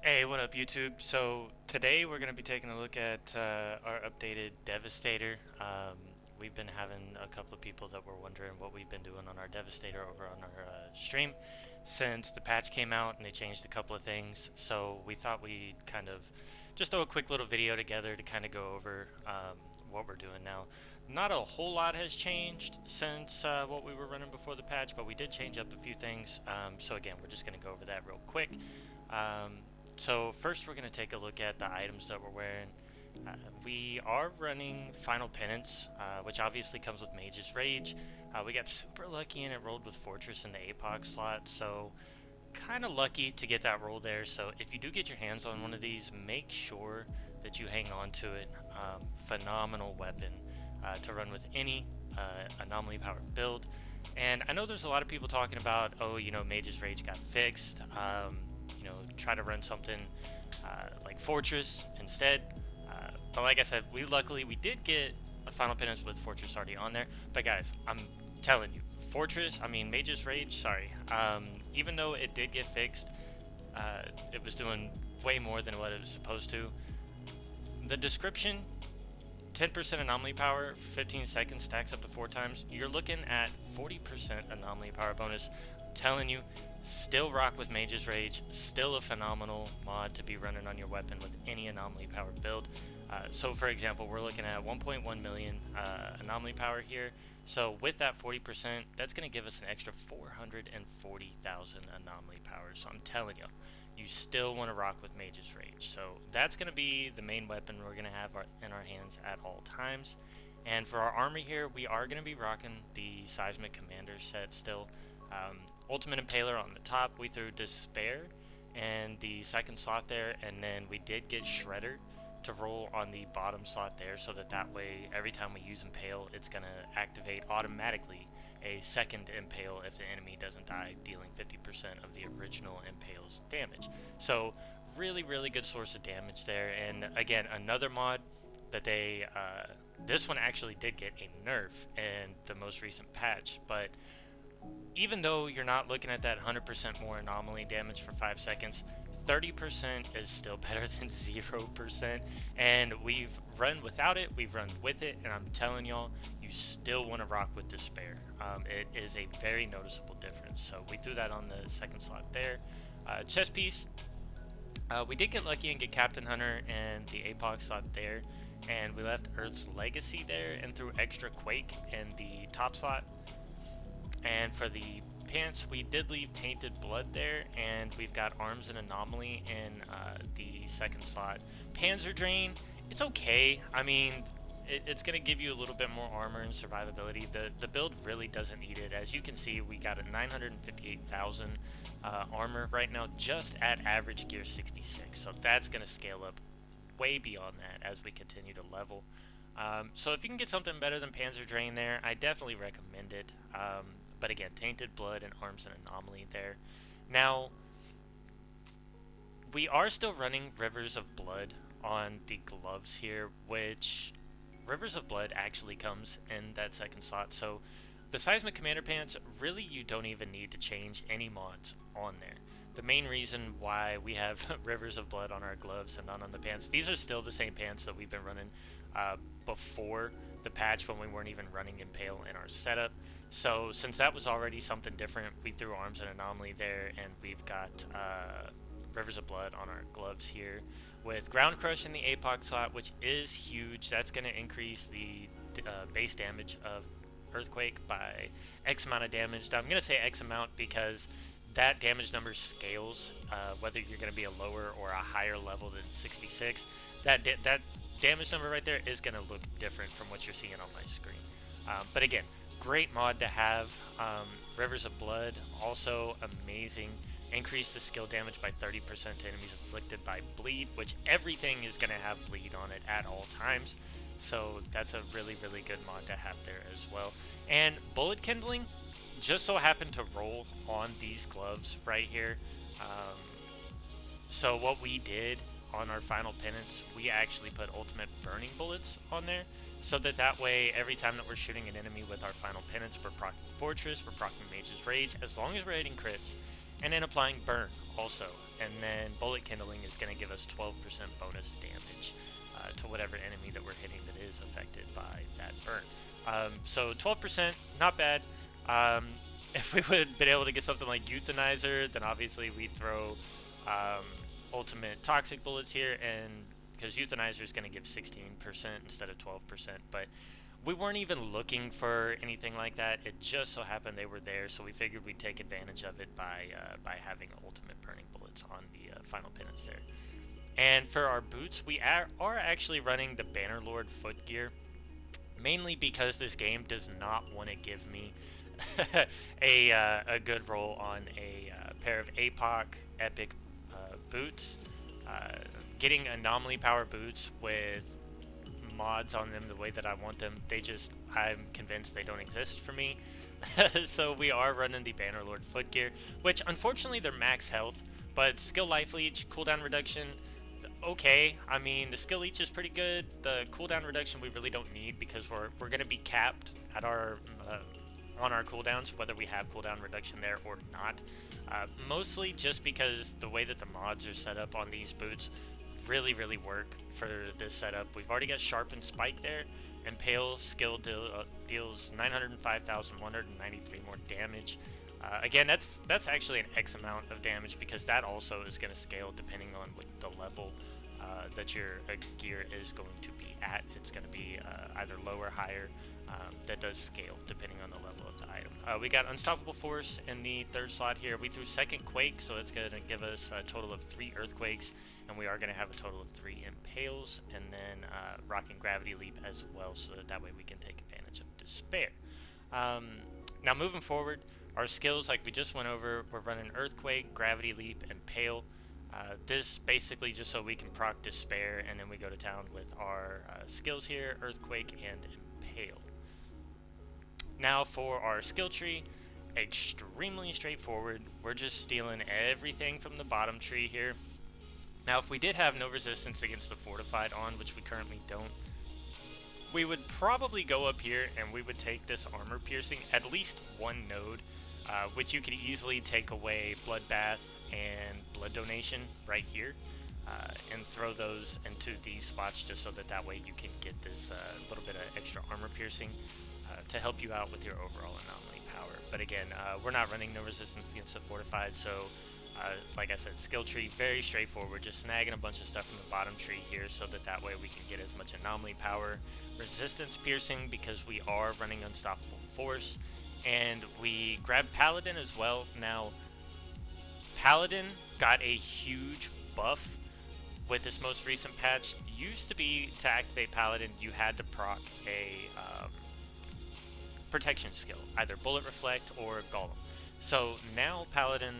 Hey, what up, YouTube? So today we're going to be taking a look at our updated Devastator. We've been having a couple of people that were wondering what we've been doing on our Devastator over on our stream since the patch came out and they changed a couple of things. So we thought we'd kind of just throw a quick little video together to kind of go over what we're doing now. Not a whole lot has changed since what we were running before the patch, but we did change up a few things. So again, we're just going to go over that real quick. Um, so first we're going to take a look at the items that we're wearing. We are running Final Penance, which obviously comes with Mage's Rage. We got super lucky and it rolled with Fortress in the APOC slot, so kind of lucky to get that roll there. So if you do get your hands on one of these, make sure that you hang on to it. Phenomenal weapon to run with any anomaly powered build. And I know there's a lot of people talking about, oh, Mage's Rage got fixed. Try to run something like Fortress instead. But like I said, we did get a Final Penance with Fortress already on there. But guys, I'm telling you, Fortress, Mage's Rage, sorry. Even though it did get fixed, it was doing way more than what it was supposed to. The description, 10% anomaly power, 15 seconds, stacks up to 4 times. You're looking at 40% anomaly power bonus. I'm telling you, still rock with Mage's Rage, still a phenomenal mod to be running on your weapon with any anomaly power build. So for example, we're looking at 1.1 million anomaly power here. So with that 40%, that's going to give us an extra 440,000 anomaly power. So I'm telling you, you still want to rock with Mage's Rage. So that's going to be the main weapon we're going to have in our hands at all times. And for our armor here, we are going to be rocking the Seismic Commander set still. Ultimate Impaler on the top, we threw Despair and the second slot there, and then we did get Shredder to roll on the bottom slot there, so that way every time we use Impale, it's going to activate automatically a second Impale if the enemy doesn't die, dealing 50% of the original Impale's damage. So really, really good source of damage there. And again, another mod that this one actually did get a nerf in the most recent patch, but even though you're not looking at that 100% more anomaly damage for 5 seconds, 30% is still better than 0%. And we've run without it, we've run with it, and I'm telling y'all, you still want to rock with Despair. It is a very noticeable difference. So we threw that on the second slot there. Chest piece, we did get lucky and get Captain Hunter and the APOC slot there. And we left Earth's Legacy there and threw extra Quake in the top slot. And for the pants, we did leave Tainted Blood there, and we've got Arms and Anomaly in the second slot. Panzer Drain, it's okay. It's going to give you a little bit more armor and survivability. The build really doesn't need it. As you can see, we got a 958,000 armor right now, just at average gear 66. So that's going to scale up way beyond that as we continue to level. So if you can get something better than Panzer Drain there, I definitely recommend it. But again, Tainted Blood and Arms and Anomaly there. Now, we are still running Rivers of Blood on the gloves here, which Rivers of Blood actually comes in that second slot. So the Seismic Commander pants, really you don't even need to change any mods on there. The main reason why we have Rivers of Blood on our gloves and not on the pants, these are still the same pants that we've been running before the patch when we weren't even running Impale in our setup. So since that was already something different, we threw Arms and Anomaly there, and we've got Rivers of Blood on our gloves here with Ground Crush in the APOC slot, which is huge. That's going to increase the base damage of Earthquake by X amount of damage. Now, I'm going to say X amount because that damage number scales whether you're going to be a lower or a higher level than 66. That damage number right there is going to look different from what you're seeing on my screen. But again, great mod to have. Rivers of Blood, also amazing. Increase the skill damage by 30% to enemies afflicted by bleed, which everything is going to have bleed on it at all times. So that's a really, really good mod to have there as well. And Bullet Kindling just so happened to roll on these gloves right here. So what we did on our final penance, we actually put ultimate burning bullets on there, so that way every time that we're shooting an enemy with our final penance, we're proccing Fortress, we're proccing Mage's Rage, as long as we're hitting crits, and then applying burn also. And then bullet kindling is going to give us 12% bonus damage to whatever enemy that we're hitting that is affected by that burn. So 12%, not bad. If we would have been able to get something like Euthanizer, then obviously we'd throw ultimate toxic bullets here, and because Euthanizer is going to give 16% instead of 12%, but we weren't even looking for anything like that. It just so happened they were there, so we figured we'd take advantage of it by having ultimate burning bullets on the final penance there. And for our boots, we are actually running the Bannerlord foot gear, mainly because this game does not want to give me a good roll on a pair of APOC epic boots. Getting anomaly power boots with mods on them the way that I want them, I'm convinced they don't exist for me. So we are running the Bannerlord foot gear, which unfortunately they're max health, but skill life leech, cooldown reduction, okay. I mean, the skill leech is pretty good. The cooldown reduction we really don't need because we're going to be capped at our on our cooldowns, whether we have cooldown reduction there or not. Mostly just because the way that the mods are set up on these boots really work for this setup. We've already got Sharpened Spike there, and Pale skill deals 905,193 more damage. Again, that's actually an X amount of damage because that also is going to scale depending on what the level that your gear is going to be at. It's going to be either low or higher. That does scale depending on the level of the item. We got Unstoppable Force in the third slot here. We threw Second Quake, so it's going to give us a total of 3 Earthquakes, and we are going to have a total of 3 Impales, and then Rocking Gravity Leap as well, so that way we can take advantage of Despair. Now moving forward, our skills, like we just went over, we're running Earthquake, Gravity Leap, and Pale. This basically just so we can proc Despair, and then we go to town with our skills here, Earthquake and Impale. Now for our skill tree, extremely straightforward. We're just stealing everything from the bottom tree here. Now if we did have no resistance against the Fortified on, which we currently don't, we would probably go up here and we would take this armor piercing, at least one node, which you could easily take away Bloodbath and Blood Donation right here, and throw those into these spots just so that way you can get this little bit of extra armor piercing to help you out with your overall anomaly power. But again, we're not running no resistance against the Fortified, so like I said, skill tree, very straightforward, just snagging a bunch of stuff from the bottom tree here so that way we can get as much anomaly power, resistance piercing because we are running Unstoppable Force, and we grab Paladin as well. Now, Paladin got a huge buff with this most recent patch. Used to be, to activate Paladin, you had to proc a protection skill, either Bullet Reflect or Golem. So now Paladin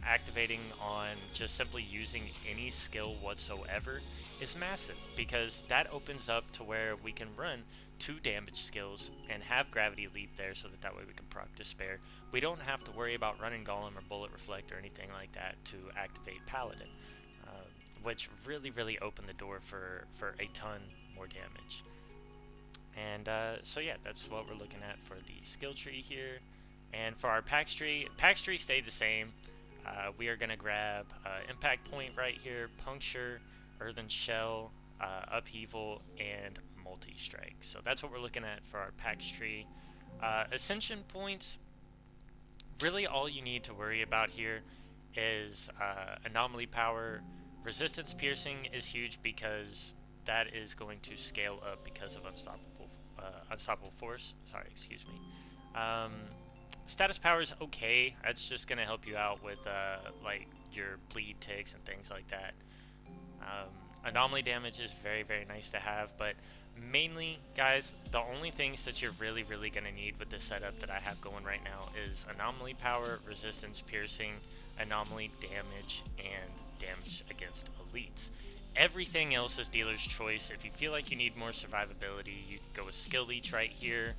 activating on just simply using any skill whatsoever is massive, because that opens up to where we can run 2 damage skills and have Gravity Leap there so that way we can proc Despair. We don't have to worry about running Golem or Bullet Reflect or anything like that to activate Paladin, which really opened the door for a ton more damage. And so yeah, that's what we're looking at for the skill tree here. And for our Pax tree stayed the same. We are going to grab Impact Point right here, Puncture, Earthen Shell, Upheaval, and Multi-Strike. So that's what we're looking at for our Pax tree. Ascension points, really all you need to worry about here is Anomaly Power. Resistance Piercing is huge because that is going to scale up because of Unstoppable Force. Sorry, excuse me. Status Power is okay. That's just going to help you out with like your bleed ticks and things like that. Anomaly damage is very nice to have, but mainly, guys, the only things that you're really going to need with this setup that I have going right now is Anomaly Power, Resistance Piercing, Anomaly Damage, and damage against elites. Everything else is dealer's choice. If you feel like you need more survivability, you go with Skill Leech right here.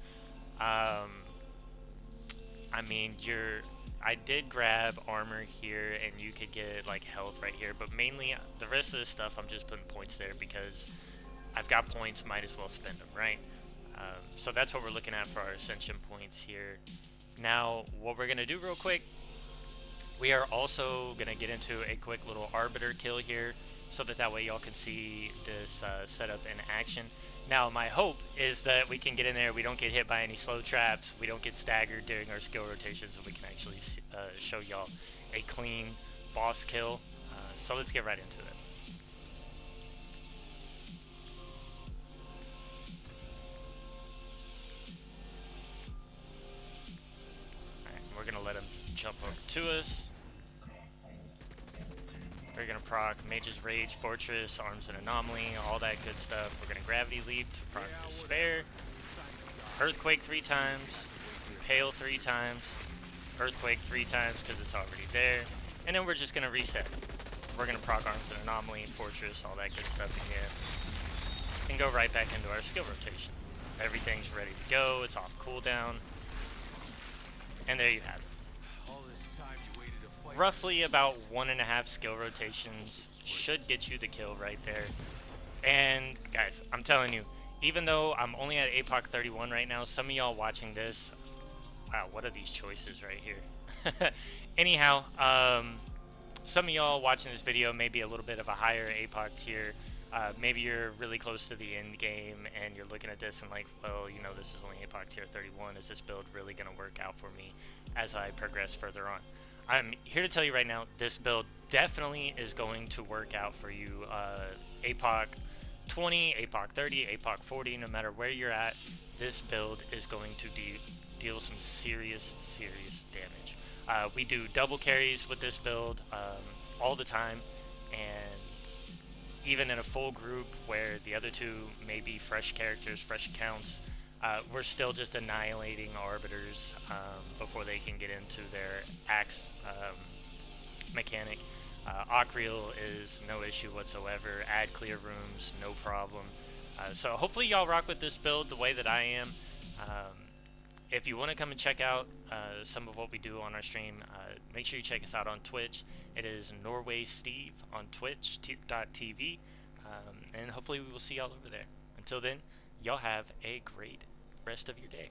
I mean, I did grab armor here, and you could get like health right here, but mainly the rest of this stuff I'm just putting points there because I've got points, might as well spend them, right? So that's what we're looking at for our ascension points here. Now, what we're gonna do real quick We are also going to get into a quick little arbiter kill here so that way y'all can see this setup in action. Now, my hope is that we can get in there, we don't get hit by any slow traps, we don't get staggered during our skill rotations, and we can actually show y'all a clean boss kill. So let's get right into it. Alright, we're going to let him jump over to us. We're gonna proc Mage's Rage, Fortress, Arms and Anomaly, all that good stuff. We're gonna Gravity Leap to proc Despair, Earthquake 3 times, Hail 3 times, Earthquake 3 times because it's already there, and then we're just gonna reset. We're gonna proc Arms and Anomaly, Fortress, all that good stuff again, and go right back into our skill rotation. Everything's ready to go, it's off cooldown, and there you have it. Roughly about 1.5 skill rotations should get you the kill right there. And guys, I'm telling you, even though I'm only at APOC 31 right now, some of y'all watching this, wow, what are these choices right here? Anyhow, some of y'all watching this video may be a little bit of a higher APOC tier. Maybe you're really close to the end game and you're looking at this and like, well, you know, this is only APOC tier 31. Is this build really going to work out for me as I progress further on? I'm here to tell you right now, this build definitely is going to work out for you. APOC 20, APOC 30, APOC 40, no matter where you're at, this build is going to deal some serious damage. We do double carries with this build all the time, and even in a full group where the other two may be fresh characters, fresh accounts, we're still just annihilating arbiters before they can get into their axe mechanic. Ocreal is no issue whatsoever. Add clear rooms, no problem. So hopefully y'all rock with this build the way that I am. If you want to come and check out some of what we do on our stream, make sure you check us out on Twitch. It is Norway Steve on twitch.tv. And hopefully we will see y'all over there. Until then, y'all have a great rest of your day.